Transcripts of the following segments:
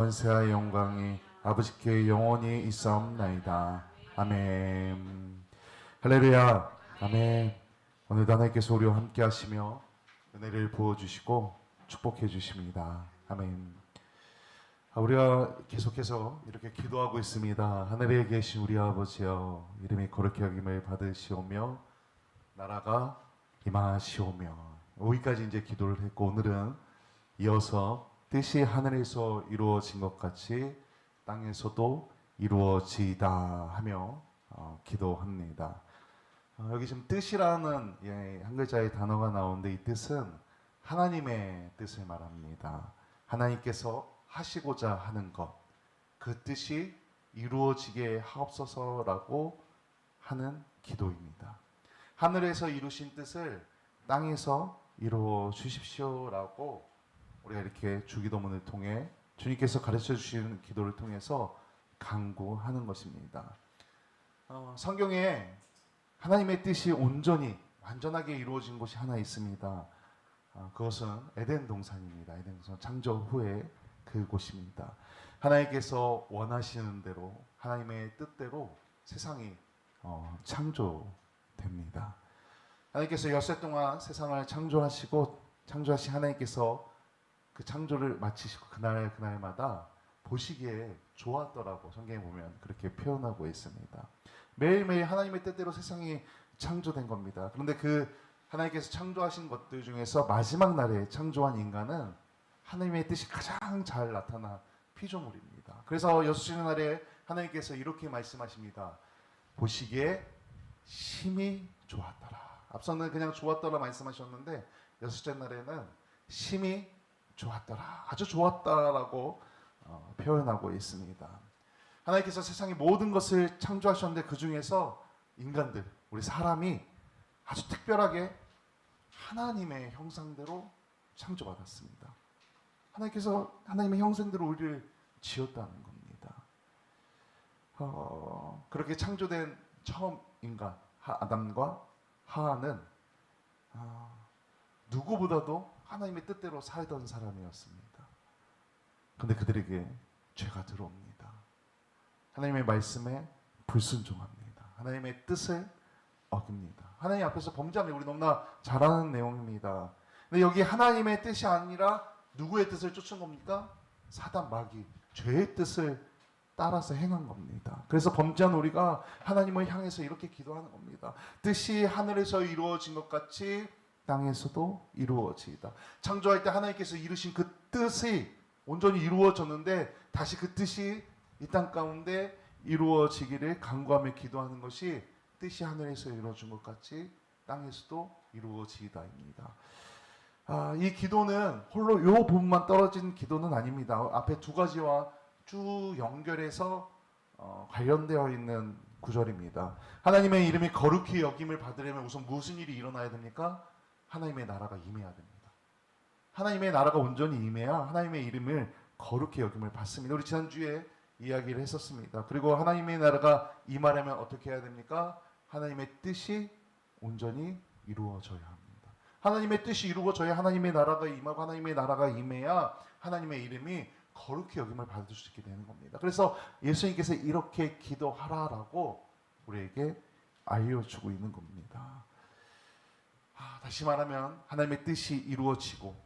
권세와 영광이 아버지께 영원히 있사옵나이다. 아멘. 할렐루야. 아멘. 오늘도 하나님께서 우리와 함께 하시며 은혜를 부어주시고 축복해 주십니다. 아멘. 우리가 계속해서 이렇게 기도하고 있습니다. 하늘에 계신 우리 아버지여, 이름이 거룩히 여김을 받으시오며 나라가 임하시오며. 여기까지 이제 기도를 했고, 오늘은 이어서 뜻이 하늘에서 이루어진 것 같이 땅에서도 이루어지다 하며 기도합니다. 여기 지금 뜻이라는 한 글자의 단어가 나오는데, 이 뜻은 하나님의 뜻을 말합니다. 하나님께서 하시고자 하는 것, 그 뜻이 이루어지게 하옵소서라고 하는 기도입니다. 하늘에서 이루신 뜻을 땅에서 이루어 주십시오라고 우리가 이렇게 주기도문을 통해 주님께서 가르쳐 주시는 기도를 통해서 간구하는 것입니다. 성경에 하나님의 뜻이 온전히 완전하게 이루어진 곳이 하나 있습니다. 그것은 에덴 동산입니다. 에덴 동산 창조 후에 그곳입니다. 하나님께서 원하시는 대로, 하나님의 뜻대로 세상이 창조됩니다. 하나님께서 엿새 동안 세상을 창조하시고, 창조하신 하나님께서 그 창조를 마치시고 그날마다 보시기에 좋았더라고 성경에 보면 그렇게 표현하고 있습니다. 매일매일 하나님의 뜻대로 세상이 창조된 겁니다. 그런데 그 하나님께서 창조하신 것들 중에서 마지막 날에 창조한 인간은 하나님의 뜻이 가장 잘 나타난 피조물입니다. 그래서 여섯째 날에 하나님께서 이렇게 말씀하십니다. 보시기에 심히 좋았더라. 앞서는 그냥 좋았더라 말씀하셨는데, 여섯째 날에는 심히 좋았더라, 아주 좋았다라고 표현하고 있습니다. 하나님께서 세상의 모든 것을 창조하셨는데, 그 중에서 인간들, 우리 사람이 아주 특별하게 하나님의 형상대로 창조받았습니다. 하나님께서 하나님의 형상대로 우리를 지었다는 겁니다. 그렇게 창조된 처음 인간 아담과 하와는 누구보다도 하나님의 뜻대로 살던 사람이었습니다. 그런데 그들에게 죄가 들어옵니다. 하나님의 말씀에 불순종합니다. 하나님의 뜻을 어깁니다. 하나님 앞에서 범죄합니다. 우리 너무나 잘 아는 내용입니다. 근데 여기 하나님의 뜻이 아니라 누구의 뜻을 쫓은 겁니까? 사단 마귀, 죄의 뜻을 따라서 행한 겁니다. 그래서 범죄한 우리가 하나님을 향해서 이렇게 기도하는 겁니다. 뜻이 하늘에서 이루어진 것 같이 땅에서도 이루어지이다. 창조할 때 하나님께서 이루신 그 뜻이 온전히 이루어졌는데, 다시 그 뜻이 이 땅 가운데 이루어지기를 간구하며 기도하는 것이 뜻이 하늘에서 이루어진 것 같이 땅에서도 이루어지이다입니다. 이 기도는 홀로 이 부분만 떨어진 기도는 아닙니다. 앞에 두 가지와 쭉 연결해서 관련되어 있는 구절입니다. 하나님의 이름이 거룩히 여김을 받으려면 우선 무슨 일이 일어나야 됩니까? 하나님의 나라가 임해야 됩니다. 하나님의 나라가 온전히 임해야 하나님의 이름을 거룩히 여김을 받습니다. 우리 지난주에 이야기를 했었습니다. 그리고 하나님의 나라가 임하려면 어떻게 해야 됩니까? 하나님의 뜻이 온전히 이루어져야 합니다. 하나님의 뜻이 이루어져야 하나님의 나라가 임하고, 하나님의 나라가 임해야 하나님의 이름이 거룩히 여김을 받을 수 있게 되는 겁니다. 그래서 예수님께서 이렇게 기도하라라고 우리에게 알려주고 있는 겁니다. 다시 말하면 하나님의 뜻이 이루어지고,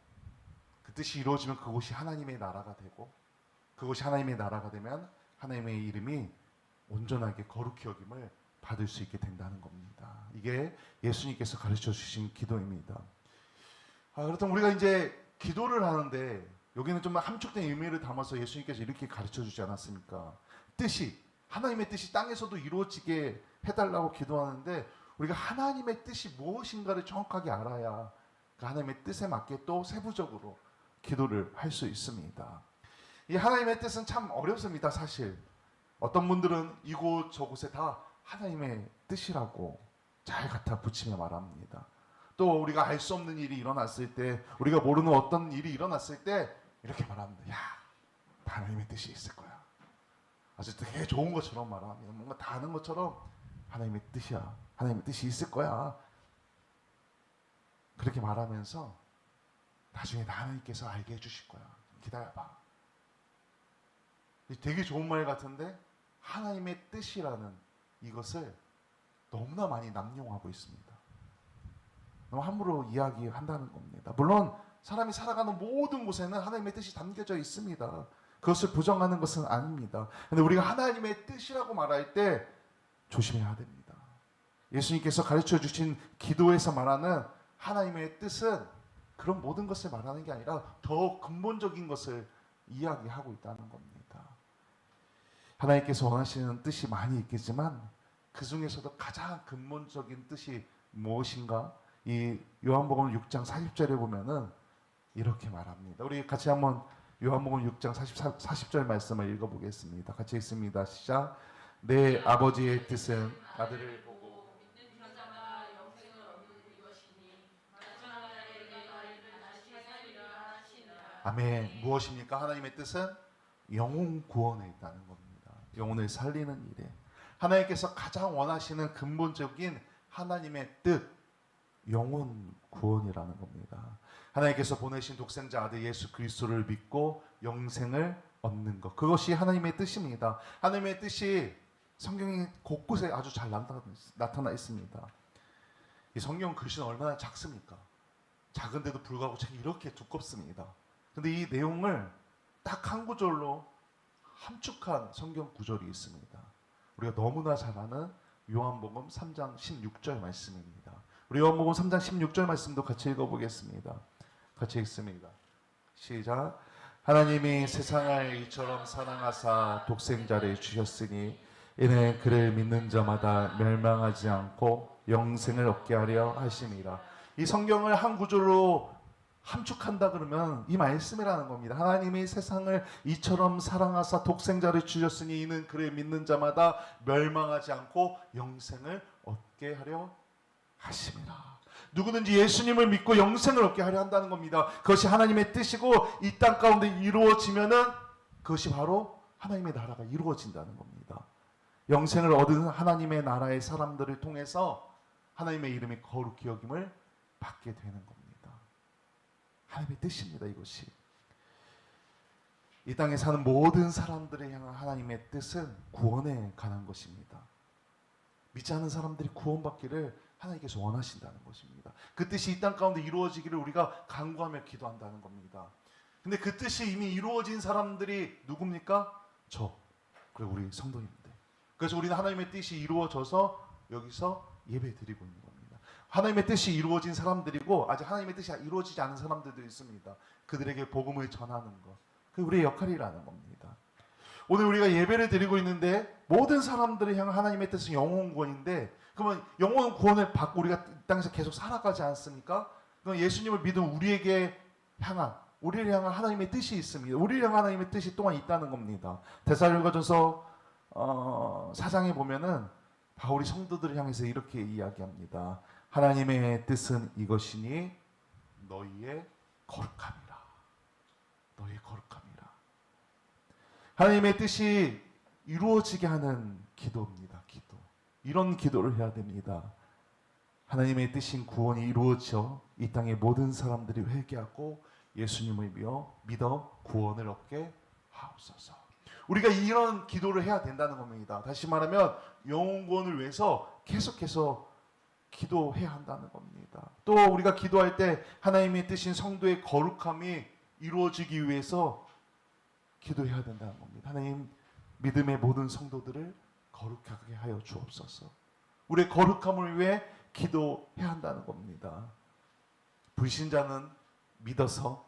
그 뜻이 이루어지면 그곳이 하나님의 나라가 되고, 그곳이 하나님의 나라가 되면 하나님의 이름이 온전하게 거룩히 여김을 받을 수 있게 된다는 겁니다. 이게 예수님께서 가르쳐 주신 기도입니다. 그렇다면 우리가 이제 기도를 하는데, 여기는 좀 함축된 의미를 담아서 예수님께서 이렇게 가르쳐 주지 않았습니까? 뜻이, 하나님의 뜻이 땅에서도 이루어지게 해달라고 기도하는데, 우리가 하나님의 뜻이 무엇인가를 정확하게 알아야 그 하나님의 뜻에 맞게 또 세부적으로 기도를 할 수 있습니다. 이 하나님의 뜻은 참 어렵습니다. 사실 어떤 분들은 이곳 저곳에 다 하나님의 뜻이라고 잘 갖다 붙이며 말합니다. 또 우리가 알 수 없는 일이 일어났을 때, 우리가 모르는 어떤 일이 일어났을 때 이렇게 말합니다. 야, 다 하나님의 뜻이 있을 거야. 아주 되게 좋은 것처럼 말합니다. 뭔가 다 아는 것처럼 하나님의 뜻이야, 하나님의 뜻이 있을 거야, 그렇게 말하면서 나중에 하나님께서 알게 해주실 거야, 기다려봐, 되게 좋은 말 같은데 하나님의 뜻이라는 이것을 너무나 많이 남용하고 있습니다. 너무 함부로 이야기한다는 겁니다. 물론 사람이 살아가는 모든 곳에는 하나님의 뜻이 담겨져 있습니다. 그것을 부정하는 것은 아닙니다. 근데 우리가 하나님의 뜻이라고 말할 때 조심해야 됩니다. 예수님께서 가르쳐 주신 기도에서 말하는 하나님의 뜻은 그런 모든 것을 말하는 게 아니라 더 근본적인 것을 이야기하고 있다는 겁니다. 하나님께서 원하시는 뜻이 많이 있겠지만 그 중에서도 가장 근본적인 뜻이 무엇인가? 이 요한복음 6장 40절에 보면은 이렇게 말합니다. 우리 같이 한번 요한복음 6장 40절 말씀을 읽어보겠습니다. 같이 읽습니다. 시작. 내 아버지의 뜻은 아들을 보고 믿는 자마다 영생을 얻는 것이니 마지막날에 너희를 다시 살리라 하시니라. 아멘. 무엇입니까? 하나님의 뜻은 영혼 구원에 있다는 겁니다. 영혼을 살리는 일에 하나님께서 가장 원하시는 근본적인 하나님의 뜻, 영혼 구원이라는 겁니다. 하나님께서 보내신 독생자 아들 예수 그리스도를 믿고 영생을 얻는 것, 그것이 하나님의 뜻입니다. 하나님의 뜻이 성경이 곳곳에 아주 잘 나타나 있습니다. 이 성경 글씨는 얼마나 작습니까? 작은데도 불구하고 책이 이렇게 두껍습니다. 근데 이 내용을 딱 한 구절로 함축한 성경 구절이 있습니다. 우리가 너무나 잘 아는 요한복음 3장 16절 말씀입니다. 우리 요한복음 3장 16절 말씀도 같이 읽어보겠습니다. 같이 읽습니다. 시작. 하나님이 세상을 이처럼 사랑하사 독생자를 주셨으니 이는 그를 믿는 자마다 멸망하지 않고 영생을 얻게 하려 하심이라. 이 성경을 한 구절로 함축한다 그러면 이 말씀이라는 겁니다. 하나님이 세상을 이처럼 사랑하사 독생자를 주셨으니 이는 그를 믿는 자마다 멸망하지 않고 영생을 얻게 하려 하심이라. 누구든지 예수님을 믿고 영생을 얻게 하려 한다는 겁니다. 그것이 하나님의 뜻이고 이 땅 가운데 이루어지면은 그것이 바로 하나님의 나라가 이루어진다는 겁니다. 영생을 얻은 하나님의 나라의 사람들을 통해서 하나님의 이름이 거룩히 여김을 받게 되는 겁니다. 하나님의 뜻입니다. 이것이 이 땅에 사는 모든 사람들을 향한 하나님의 뜻은 구원에 관한 것입니다. 믿지 않는 사람들이 구원받기를 하나님께서 원하신다는 것입니다. 그 뜻이 이 땅 가운데 이루어지기를 우리가 간구하며 기도한다는 겁니다. 근데 그 뜻이 이미 이루어진 사람들이 누굽니까? 저, 그리고 우리 성도님들. 그래서 우리는 하나님의 뜻이 이루어져서 여기서 예배 드리고 있는 겁니다. 하나님의 뜻이 이루어진 사람들이고 아직 하나님의 뜻이 이루어지지 않은 사람들도 있습니다. 그들에게 복음을 전하는 것, 그게 우리의 역할이라는 겁니다. 오늘 우리가 예배를 드리고 있는데 모든 사람들을 향한 하나님의 뜻은 영혼 구원인데, 그러면 영혼 구원을 받고 우리가 이 땅에서 계속 살아가지 않습니까? 그럼 예수님을 믿은 우리에게 향한, 우리를 향한 하나님의 뜻이 있습니다. 우리를 향한 하나님의 뜻이 또한 있다는 겁니다. 데살로니가전서 4장에 보면은 바울이 성도들을 향해서 이렇게 이야기합니다. 하나님의 뜻은 이것이니 너희의 거룩함이라. 너희의 거룩함이라. 하나님의 뜻이 이루어지게 하는 기도입니다. 기도. 이런 기도를 해야 됩니다. 하나님의 뜻인 구원이 이루어져 이 땅의 모든 사람들이 회개하고 예수님을 믿어 구원을 얻게 하옵소서. 우리가 이런 기도를 해야 된다는 겁니다. 다시 말하면 영혼 구원을 위해서 계속해서 기도해야 한다는 겁니다. 또 우리가 기도할 때 하나님의 뜻인 성도의 거룩함이 이루어지기 위해서 기도해야 된다는 겁니다. 하나님, 믿음의 모든 성도들을 거룩하게 하여 주옵소서. 우리의 거룩함을 위해 기도해야 한다는 겁니다. 불신자는 믿어서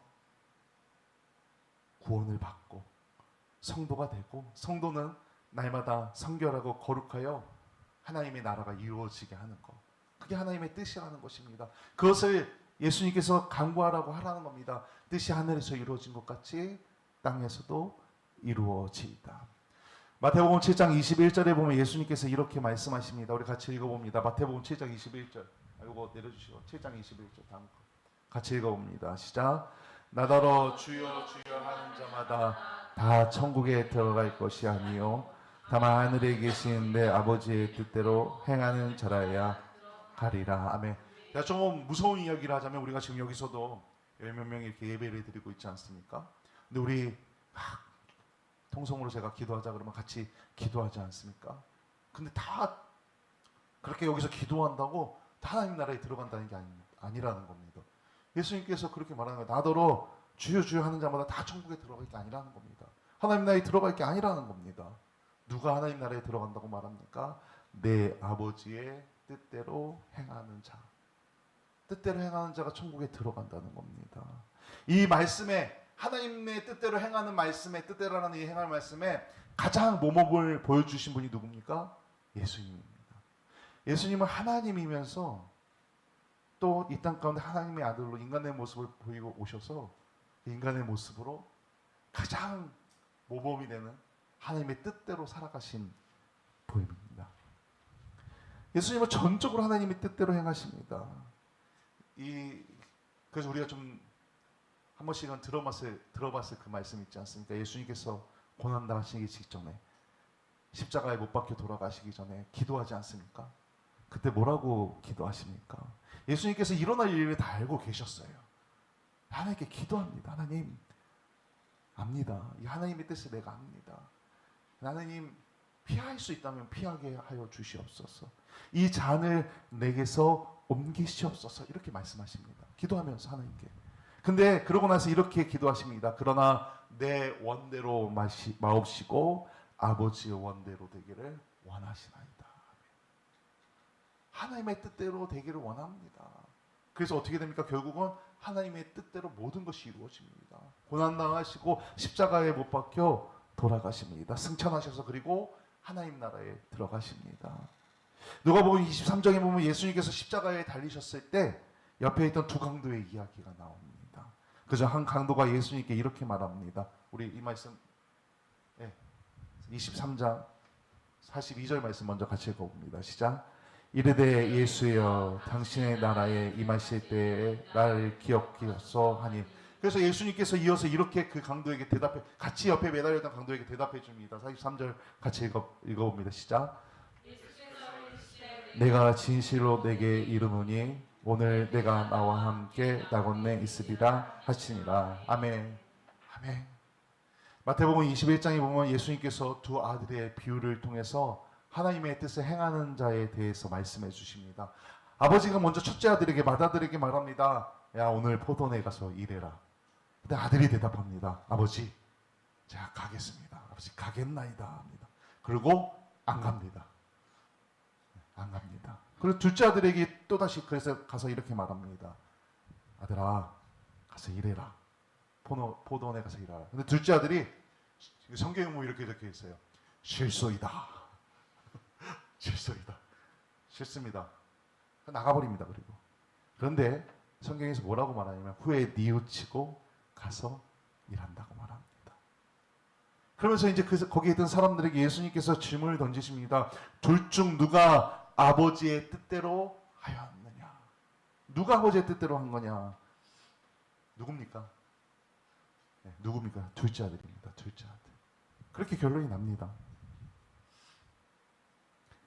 구원을 받고 성도가 되고, 성도는 날마다 성결하고 거룩하여 하나님의 나라가 이루어지게 하는 것, 그게 하나님의 뜻이라는 것입니다. 그것을 예수님께서 간구하라고 하라는 겁니다. 뜻이 하늘에서 이루어진 것 같이 땅에서도 이루어지이다. 마태복음 7장 21절에 보면 예수님께서 이렇게 말씀하십니다. 우리 같이 읽어봅니다. 마태복음 7장 21절. 이거 내려주시고 7장 21절 다음 거 같이 읽어봅니다. 시작. 나더러 주여 주여 하는 자마다 다 천국에 들어갈 것이 아니요 다만 하늘에 계신 내 아버지의 뜻대로 행하는 자라야 가리라. 아멘. 좀 무서운 이야기를 하자면, 우리가 지금 여기서도 열 몇 명이 이렇게 예배를 드리고 있지 않습니까? 근데 우리 통성으로 제가 기도하자 그러면 같이 기도하지 않습니까? 근데 다 그렇게 여기서 기도한다고 다 하나님 나라에 들어간다는 게 아니라는 겁니다. 예수님께서 그렇게 말하는 거예요. 나더러 주여 주여 하는 자마다 다 천국에 들어갈 게 아니라는 겁니다. 하나님 나라에 들어갈 게 아니라는 겁니다. 누가 하나님 나라에 들어간다고 말합니까? 내 아버지의 뜻대로 행하는 자. 뜻대로 행하는 자가 천국에 들어간다는 겁니다. 이 말씀에 하나님의 뜻대로 행하는 말씀에 뜻대로 하나님 행할 말씀에 가장 모범을 보여주신 분이 누굽니까? 예수님입니다. 예수님은 하나님이면서 또 이 땅 가운데 하나님의 아들로 인간의 모습을 보이고 오셔서 인간의 모습으로 가장 모범이 되는 하나님의 뜻대로 살아가신 분입니다. 예수님은 전적으로 하나님의 뜻대로 행하십니다. 그래서 우리가 좀 한 번씩은 들어봤을 그 말씀 있지 않습니까? 예수님께서 고난당하시기 직전에 십자가에 못 박혀 돌아가시기 전에 기도하지 않습니까? 그때 뭐라고 기도하십니까? 예수님께서 일어날 일을 다 알고 계셨어요. 하나님께 기도합니다. 하나님 압니다. 이 하나님의 뜻을 내가 압니다. 하나님 피할 수 있다면 피하게 하여 주시옵소서. 이 잔을 내게서 옮기시옵소서. 이렇게 말씀하십니다. 기도하면서 하나님께. 근데 그러고 나서 이렇게 기도하십니다. 그러나 내 원대로 마옵시고 아버지의 원대로 되기를 원하시나이다. 하나님의 뜻대로 되기를 원합니다. 그래서 어떻게 됩니까? 결국은 하나님의 뜻대로 모든 것이 이루어집니다. 고난당하시고 십자가에 못 박혀 돌아가십니다. 승천하셔서 그리고 하나님 나라에 들어가십니다. 누가복음 23장에 보면 예수님께서 십자가에 달리셨을 때 옆에 있던 두 강도의 이야기가 나옵니다. 그저 한 강도가 예수님께 이렇게 말합니다. 우리 이 말씀 23장 42절 말씀 먼저 같이 읽어봅니다. 시작. 이르되 예수여 당신의 나라에 임하실 때에 나를 기억하소서 하니. 그래서 예수님께서 이어서 이렇게 그 강도에게 대답해, 같이 옆에 매달렸던 강도에게 대답해 줍니다. 43절 같이 읽어봅니다. 시작. 내가 진실로 내게 이르노니 오늘 내가 나와 함께 낙원내 있으리라 하시니라. 아멘. 아멘. 마태복음 21장에 보면 예수님께서 두 아들의 비유를 통해서 하나님의 뜻을 행하는 자에 대해서 말씀해 주십니다. 아버지가 먼저 첫째 아들에게 맏아들에게 말합니다. 야 오늘 포도원에 가서 일해라. 근데 아들이 대답합니다. 아버지 제가 가겠습니다. 아버지 가겠나이다 합니다. 그리고 안 갑니다. 안 갑니다. 그리고 둘째 아들에게 또다시 그래서 가서 이렇게 말합니다. 아들아 가서 일해라. 포도원에 가서 일하라. 근데 둘째 아들이 성경에 보면 이렇게 적혀 있어요. 실소이다. 실소이다. 싫습니다. 나가버립니다. 그리고 그런데 성경에서 뭐라고 말하냐면 후에 뉘우치고 가서 일한다고 말합니다. 그러면서 이제 거기에 있던 사람들에게 예수님께서 질문을 던지십니다. 둘 중 누가 아버지의 뜻대로 하였느냐? 누가 아버지의 뜻대로 한 거냐? 누굽니까? 네, 누굽니까? 둘째 아들입니다. 둘째 아들. 그렇게 결론이 납니다.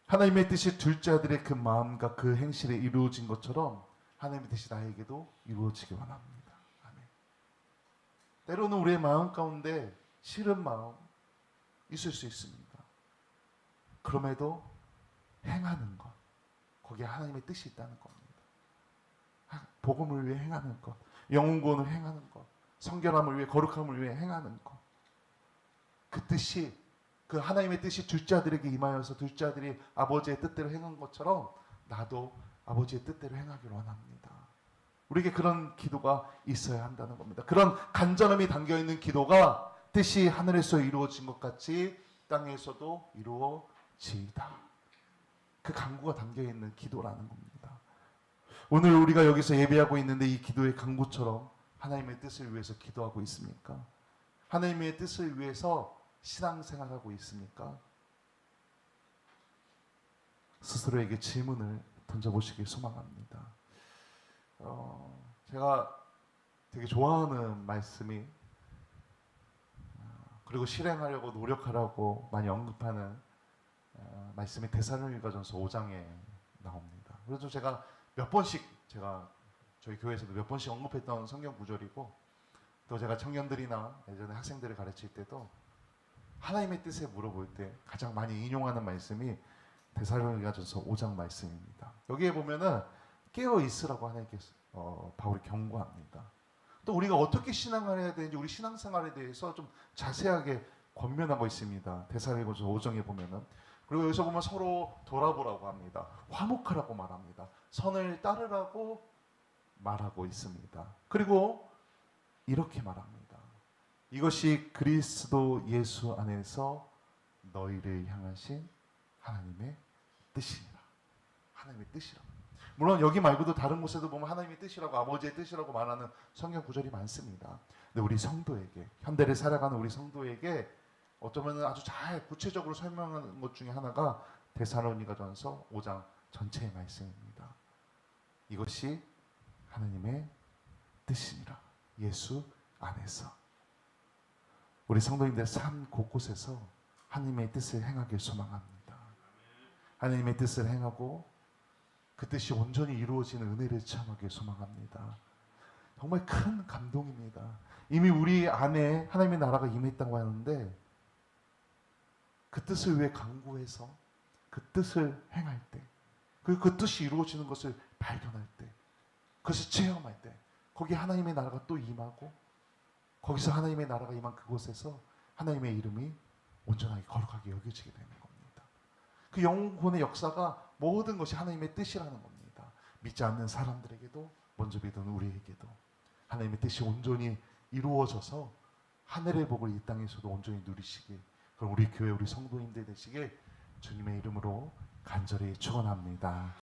하나님의 뜻이 둘째 아들의 그 마음과 그 행실에 이루어진 것처럼 하나님의 뜻이 나에게도 이루어지기 원합니다. 아멘. 때로는 우리의 마음 가운데 싫은 마음 있을 수 있습니다. 그럼에도 행하는 것, 거기에 하나님의 뜻이 있다는 겁니다. 복음을 위해 행하는 것, 영혼구원을 행하는 것, 성결함을 위해, 거룩함을 위해 행하는 것, 그 뜻이, 그 하나님의 뜻이 둘째 아들에게 임하여서 둘째 아들이 아버지의 뜻대로 행한 것처럼 나도 아버지의 뜻대로 행하기를 원합니다. 우리에게 그런 기도가 있어야 한다는 겁니다. 그런 간절함이 담겨있는 기도가 뜻이 하늘에서 이루어진 것 같이 땅에서도 이루어지이다. 그 간구가 담겨있는 기도라는 겁니다. 오늘 우리가 여기서 예배하고 있는데 이 기도의 간구처럼 하나님의 뜻을 위해서 기도하고 있습니까? 하나님의 뜻을 위해서 신앙생활하고 있습니까? 스스로에게 질문을 던져보시길 소망합니다. 제가 되게 좋아하는 말씀이 그리고 실행하려고 노력하라고 많이 언급하는 말씀이 데살로니가전서 5장에 나옵니다. 그래서 제가 몇 번씩 저희 교회에서도 몇 번씩 언급했던 성경 구절이고 또 제가 청년들이나 예전에 학생들을 가르칠 때도 하나님의 뜻에 물어볼 때 가장 많이 인용하는 말씀이 데살로니가전서 5장 말씀입니다. 여기에 보면은 깨어 있으라고 하나님께서 바울이 경고합니다. 또 우리가 어떻게 신앙을 해야 되는지 우리 신앙생활에 대해서 좀 자세하게 권면하고 있습니다. 데살로니가전서 5장에 보면은. 그리고 여기서 보면 서로 돌아보라고 합니다. 화목하라고 말합니다. 선을 따르라고 말하고 있습니다. 그리고 이렇게 말합니다. 이것이 그리스도 예수 안에서 너희를 향하신 하나님의 뜻이니라. 하나님의 뜻이라. 물론 여기 말고도 다른 곳에도 보면 하나님의 뜻이라고 아버지의 뜻이라고 말하는 성경 구절이 많습니다. 근데 우리 성도에게 현대를 살아가는 우리 성도에게 어쩌면 아주 잘 구체적으로 설명하는 것 중에 하나가 데살로니가전서 5장 전체의 말씀입니다. 이것이 하나님의 뜻이니라. 예수 안에서. 우리 성도님들 삶 곳곳에서 하나님의 뜻을 행하길 소망합니다. 하나님의 뜻을 행하고 그 뜻이 온전히 이루어지는 은혜를 체험하길 소망합니다. 정말 큰 감동입니다. 이미 우리 안에 하나님의 나라가 임했다고 하는데 그 뜻을 위해 강구해서 그 뜻을 행할 때, 그리고 그 뜻이 이루어지는 것을 발견할 때, 그것을 체험할 때 거기에 하나님의 나라가 또 임하고 거기서 하나님의 나라가 임한 그곳에서 하나님의 이름이 온전하게 거룩하게 여겨지게 되는 겁니다. 그 영혼의 역사가 모든 것이 하나님의 뜻이라는 겁니다. 믿지 않는 사람들에게도 먼저 믿은 우리에게도 하나님의 뜻이 온전히 이루어져서 하늘의 복을 이 땅에서도 온전히 누리시길, 그럼 우리 교회 우리 성도님들 되시길 주님의 이름으로 간절히 축원합니다.